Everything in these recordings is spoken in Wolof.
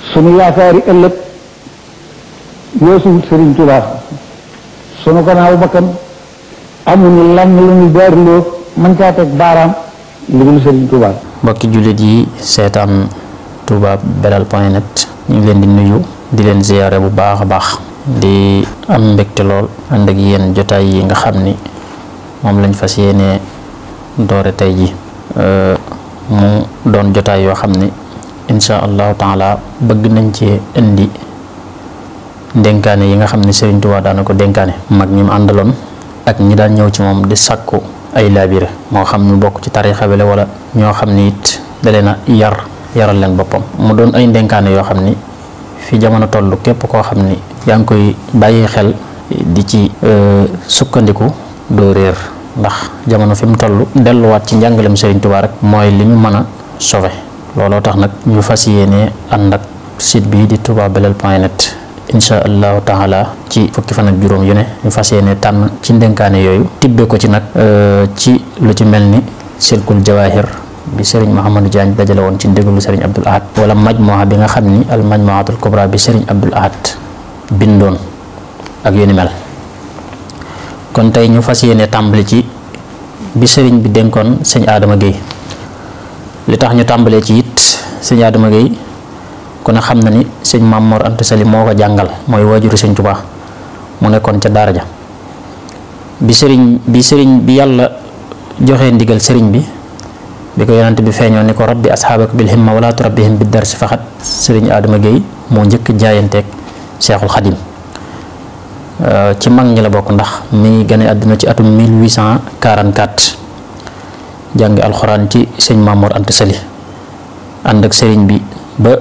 sunu yaakaari ëllëg weesuwut Sëriñ Tuubaa sunu gannaaw bakkan amuñu lan lu ñu daariloo mën caa teg baaraam lu dul Sëriñ Tuubaa. mbokki jullit yi seetaan Touba Belel point net ñu ngi leen di nuyu di leen ziyaare bu baax a baax di am mbégte lool ànd ak yéen jotaay yi nga xam ni moom lañ fas yéenee doore tey ji mu doon jotaay yoo xam ni insha allahu taala bëgg nañ ci indi dénkaane yi nga xam ne Sëriñ Tuubaa daana ko dénkaane mag ñi mu àndaloon ak ñi daan ñëw ci moom di sàkku ay laabire moo xam ñu bokk ci tariixa bi la wala ñoo xam ni it da leen a yaral leen boppam mu doon ay dénkaane yoo xam ni fi jamono toll képp koo xam ni yaa ngi koy bàyyi xel di ci sukkandiku doo réer ndax jamono fi mu toll delluwaat ci njàngalem Sëriñ Tuubaa rek mooy li ñu mën a sauver looloo tax nag ñu fas yéene ànd ak site bi di Touba Belel point net insha allahu taala ci fukki fan ak juróom yu ne ñu fas yéene tànn ci ndénkaane yooyu tibbe ko ci nag ci lu ci mel ni silkul jawahir bi Serigne Mouhamadou Diagne dajale woon ci ndéglu Serigne Abdoul Ahad wala majmuha bi nga xam ni al majmuatul kubra bi Serigne Abdoul Ahad bindoon ak yu ni mel kon tey ñu fas yéene tàmbali ci bi Serigne bi dénkoon sëñ Adama Gueye li tax ñu tàmbalee ci it sëñ Adama Gueye ku ne xam na ni sëñ Maam Mor Anta Sali moo ko jàngal mooy waajuru sëñ Tuubaa mu nekkoon ca daara ja bi yàlla joxee ndigal sëriñ bi ko yonent bi feeñoo ni ko rabbi asxaabaka bil himma wala turabbihim bid darsi faxat sëriñ Adama Gueye moo njëkk jaayanteeg Seexul Xadim ci mag ñi la bokk ndax mi ngi gane àdduna ci atum 1844 jàngi alxuraan ci sëñ Maam Mor Anta Sali ànd ak sëriñ bi ba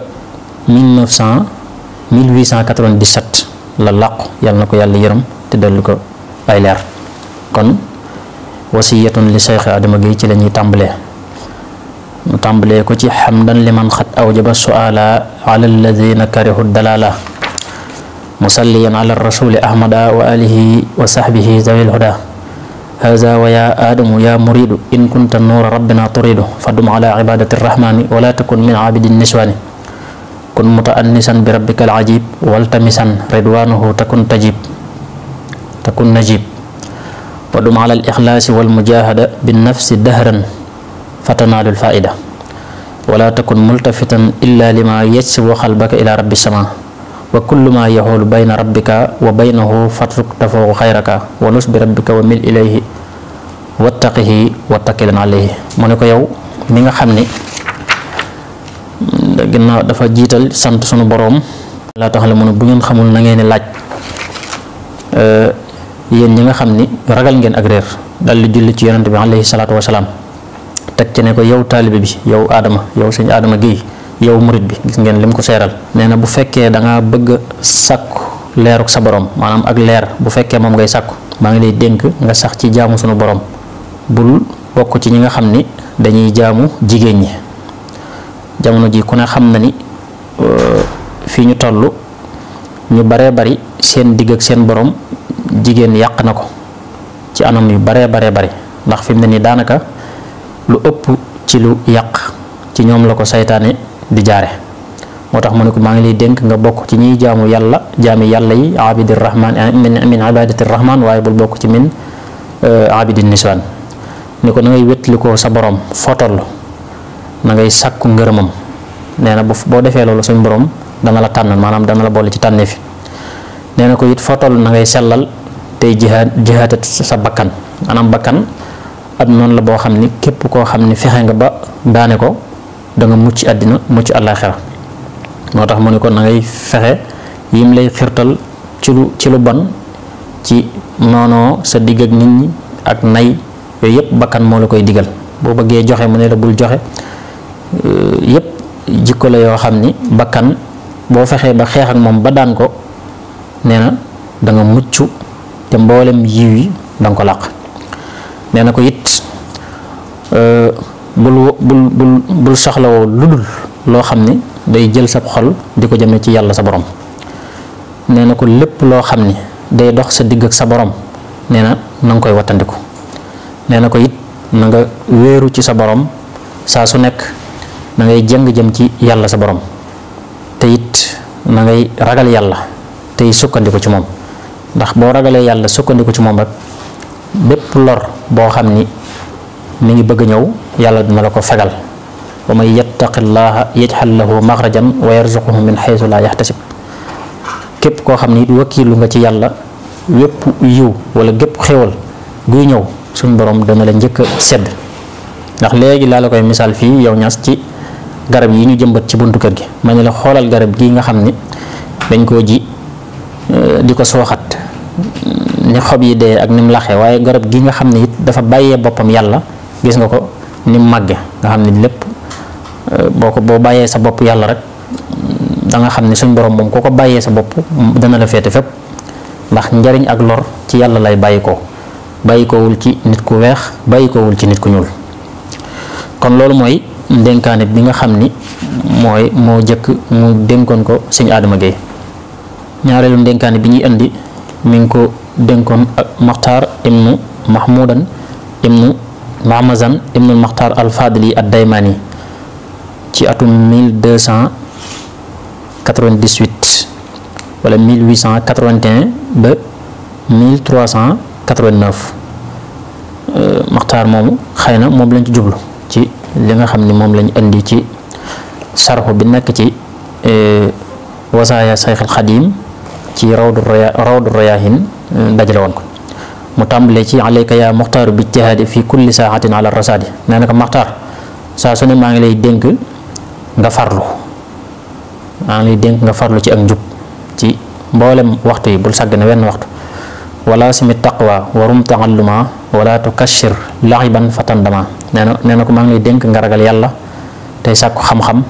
1897 la làqu yàlla na ko yàlla yërëm te dellu ko ay leer kon wasiyatun li Cheikh Adama Gueye ci la ñuy tàmbalee mu tàmbalee ko ci xamdan liman xat awjaba suala ala alladina karihu dalala musalliyan ala rasuli ahmada wa alihi wa sahbihi zawil huda haza wa ya adamu ya muridu in kunta nuura rabbina turidu fadum ala ibadati arrahmani wala takun min abidin niswani kun mutaannisan bi rabbika alajib waltamisan ridwanuhu takun najib wadum ala al-ikhlasi wal mujahada bin nafsi dahran fatanaalul faida wala takun multafitan illa lima yajsibu qalbaka ila rabbi sama wa kullu ma yaxulu bayna rabbika wa baynahu fatruk tafoogu xayraka wa nus bi rabbika wa mil ilayhi wattaqihi wattakilan alayhi mu ne ko yow mi nga xam ni ginnaaw dafa jiital sant sunu boroom laa tax la mu ne bu ngeen xamul na ngeen laaj yéen ñi nga xam ni ragal ngeen ak réer dal di julli ci yonent bi alayhi salaatu wasalaam teg ci ne ko yow taalibe bi yow sëñ Adama Gueye yow murit bi gis ngeen lim ko seeral nee na bu fekkee da ngaa bëgg sàkku leeruk sa borom maanaam ak leer bu fekkee moom ngay sàkku maa ngi lay dénk nga sax ci jaamu sunu borom bul bokk ci ñi nga xam ni dañuy jaamu jigéen ñi jamono ji ku ne xam na ni fii ñu toll ñu baree bari seen digg ak seen borom jigéen yàq na ko ci anam yu baree bari ndax fi mu ne nii daanaka lu ëpp ci lu yàq ci ñoom la ko saytaane di jaare moo tax mu ne ko maa ngi lay dénk nga bokk ci ñiy jaamu yàlla jaami yàlla yi abidi rahman min ibadati rahman waaye bul bokk ci min abidi niswan ni ko na ngay wétli ko sa borom foo toll na ngay sàkku ngërëmam nee na boo defee loolu suñ borom dana la tànn maanaam dana la boole ci tànne fi nee na ko it foo toll na ngay sellal tey jihaatat sa bakkan maanaam bakkan ab noonu la boo xam ni képp koo xam ni fexe nga ba daane ko da nga mucc àddina mucc àllaaxira moo tax mu ne ko na ngay fexe yim lay xirtal ci lu bon ci noonoo sa digg ak nit ñi ak nay yooyu yëpp bakkan moo la koy digal boo bëggee joxe mu ne la bul joxe yëpp jikko la yoo xam ni bakkan boo fexee ba xeex ak moom ba daan ko nee na da nga mucc te mboolem yiw yi da nga ko làq nee na ko it bul soxlawoo lu dul loo xam ni day jël sa xol di ko jëme ci yàlla sa borom nee na ko lépp loo xam ni day dox sa digg ak sa borom nee na nga koy wattandiku nee na ko it na nga wéeru ci sa borom saa su nekk na ngay jëng jëm ci yàlla sa borom te it na ngay ragal yàlla tey sukkandiku ci moom, ndax boo ragalee yàlla sukkandiku ci moom rek bépp lor boo xam ni mi ngi bëgg ñëw yàlla dina la ko fegal. wa man yattaqillaha yaj'al lahu maxrajan wa yarzuquhu min haythu la yahtasib. képp koo xam ni wakiilu nga ci yàlla wépp yiw wala gépp xéwal guy ñëw suñ borom dana la njëkk a sedd. ndax léegi laa la koy misaal fii yow ñas ci garab yi ñu jëmbat ci buntu kër gi ma ne la xoolal garab gii nga xam ni dañ koo ji di ko sooxat ni xob yi dee ak ni mu laxee, waaye garab gi nga xam ne it dafa bàyyee boppam yàlla gis nga ko ni mu màgge nga xam ne lépp boo bàyyee sa bopp yàlla rek da nga xam ne suñ borom moom ku ko bàyyee sa bopp dana la féete fépp, ndax njariñ ak lor ci yàlla lay bàyyikoowul ci nit ku weex bàyyikoowul ci nit ku ñuul. kon loolu mooy ndénkaane bi nga xam ni moo jëkk mu dénkoon ko sëñ Adama Gueye. ñaareelu ndénkaane bi ñuy indi mi ngi ko dénkoon ak Maxtaar ibnu Mahmudan ibnu Mahmazan ibnu Maxtaar al-Fadili ad-Daymani ci atum 1298 wala 1881 ba 1389. Maxtaar moomu xëy na moom lañ ci jublu ci li nga xam ni moom lañ indi ci sarxu bi nekk ci wasaaya Sayxul Xadiim ci rawdu rayaahin dajale woon ko. mu tàmbalee ci alayka yaa muxtaaru bi ijtihaadi fi kulli saaxatin ala rasaadi. nee na ko Maxtaar saa su ne maa ngi lay dénk nga farlu ci ak njub ci mboolem waxtu yi bul sàggane wenn waxtu. wala simi taqwa warum taalluma wala tukashir laxiban fatandama. nee na ko maa ngi lay dénk nga ragal yàlla tey sàkku xam-xam.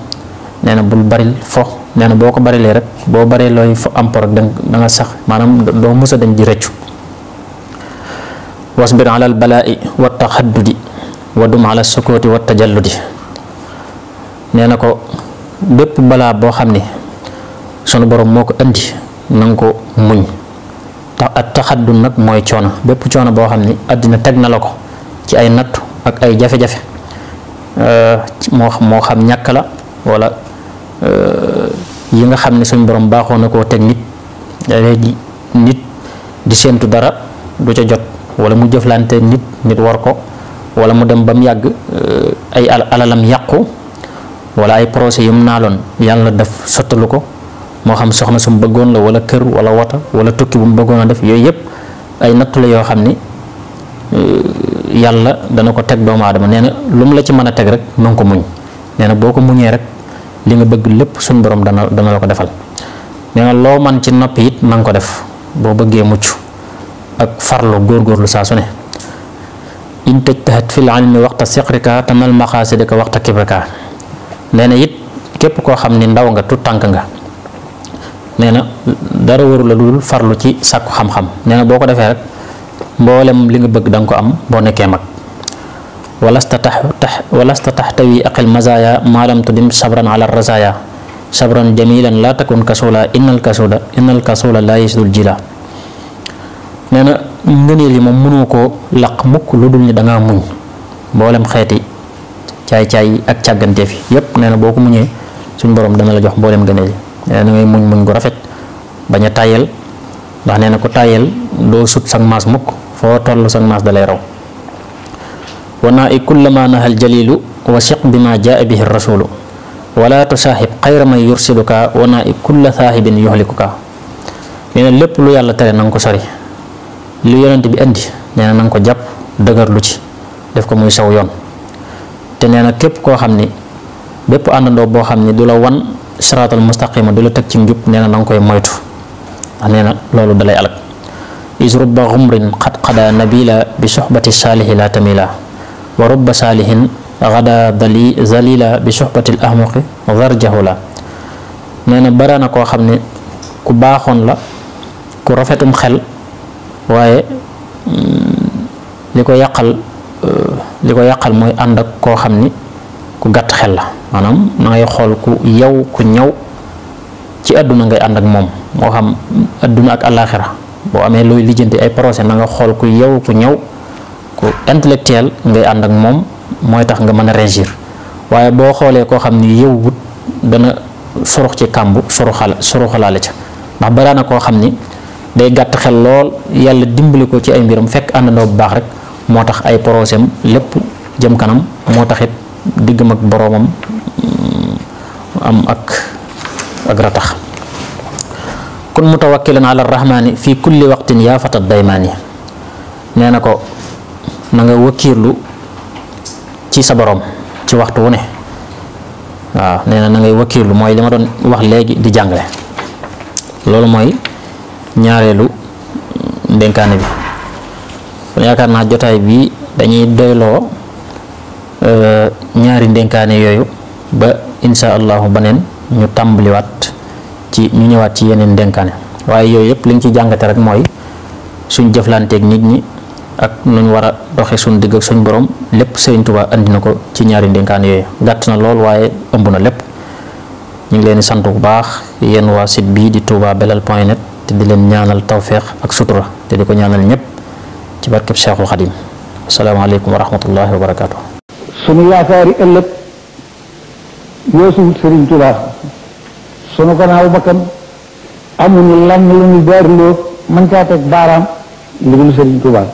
nee na bul baril fo. nee na boo ko barilee rek boo baree looy fo am po rek da nga sax maanaam doo musa dañ di rëccu. wasbir ala al balaa'i wa taxaddudi wa dum ala sukuuti wa tajalludi. nee na ko bépp balaa boo xam ne sunu borom moo ko andi na nga ko muñ. ak taxaddud nag mooy coono, bépp coono boo xam ne àddina teg na la ko ci ay nattu ak ay jafe-jafe moo xam ñàkk la wala yi nga xam ne suñ borom baaxoo na koo teg nit léegi nit di séentu dara du ca jot, wala mu jëflante nit war ko, wala mu dem ba mu yàgg ay alalam yàqu, wala ay procès yu mu naaloon yàlla def sottalu ko, moo xam soxna su mu bëggoon la wala kër wala wota wala tukki bu mu bëggoon a def. yooyu yëpp ay nattu la yoo xam ni yàlla dana ko teg doomu aadama. nee na lu mu la ci mën a teg rek na nga ko muñ. nee na boo ko muñee rek li nga bëgg lépp suñ borom dana la ko defal. nee na loo man ci noppi it na nga ko def boo bëggee mucc ak farlu góorgóorlu saa su ne. in tajtahid fil ilmi waxta siqrika tamal maqasidika waxta kibrika. nee na it képp koo xam ni ndaw nga tut tànk nga, nee na dara waru la dul farlu ci sàkku xam-xam. nee na boo ko defee rek mboolem li nga bëgg da nga ko am boo nekkee mag. walasta taxtawi aqil mazaya maalam tudim sabran ala razaya sabran jamilan la takun kasula innal kasula la yasdul jila. nee na ngëneel yi moom mënoo koo laq mukk lu dul ni da ngaa muñ mboolem xeeti caay-caay yi ak càgganteef yi yépp. nee na boo ko muñee suñ borom dana la jox mboolem ngëneel yi. nee na ngay muñ gu rafet bañ a tàyyel, ndax nee na ko tàyyel doo sut sag maas mukk, foo toll sag maas da lay raw. wana i kullama nahal jalilu wa siq bima jaa bihi rasulu wala tusaaxib xayra man yursiluka wana i kulla saaxibin yuxlikuka. nee na lépp lu yàlla tere na nga ko sori, lu yonent bi indi nee na nga ko jàpp dëgërlu ci def ko muy saw yoon. te nee na képp koo xam ni bépp àndandoo boo xam ni du la wan siraatal mustaqima du la teg ci njub nee na nga koy moytu, ndax nee na loolu dalay alak. is rubba xumrin xad xada nabila bi soxbati saalihi la tamila wa rubba saalihin xada zalila bi soxbati ahmuqi zarjahula. nee na baraana koo xam ne ku baaxoon la, ku rafetum xel, waaye li ko yàqal mooy ànd ak koo xam ni ku gàtt xel la. maanaam na ngay xool ku yow ku ñëw ci àdduna ngay ànd ak moom, moo xam àdduna ak àllaaxira. boo amee looy lijjanti ay procès na nga xool ku yow ku ñëw ku intellectuel ngay ànd ak moom, mooy tax nga mën a réagir. waaye boo xoolee koo xam ni yow wut dana surux ci kàmbu suruxalaale ca ndax balaa na koo xam ni day gàtt xel lool yàlla dimbali ko ci ay mbiram fekk àndandoo bu baax rek moo tax ay projet lépp jëm kanam moo taxit diggam ak boroomam am ak ratax. kun mutawakkilan ala rahmaani fi kulli waqtin yaa fata daymaani nee na ko na nga wakkiirlu ci sa borom ci waxtu wu ne waaw nee na ngay wakkiirlu mooy li ma doon wax léegi di jàngale loolu mooy ñaareelu ndénkaane bi kon yaakaar naa jotaay bi dañuy doyloo ñaari ndénkaane yooyu ba insha allahu baneen ñu tàmbaliwaat ñu ñëwaat ci yeneen ndénkaane waaye yooyu yëpp li ñu ci jàngate rek mooy suñ jëflanteeg nit ñi ak nuñ war a doxe suñ digg ak suñ borom lépp Sëriñ Tuubaa andi na ko ci ñaari ndénkaane yooyu gàtt na lool waaye ëmb na lépp. ñu ngi leen di sant bu baax yéen waa site bii di touba.belal.net te di leen ñaanal tawféex ak sutura te di ko ñaanal ñëpp ci barkeb Cheikhul Khadim asalaamaaleykum wa rahmatullahi wa barakaatu. sunu yaakaari ëllëg yoosuwut Sëriñ Tuubaa sunu gannaaw bakkan amuñu lan lu ñu daariloo mën caa teg baaraam lu dul Sëriñ Tuubaa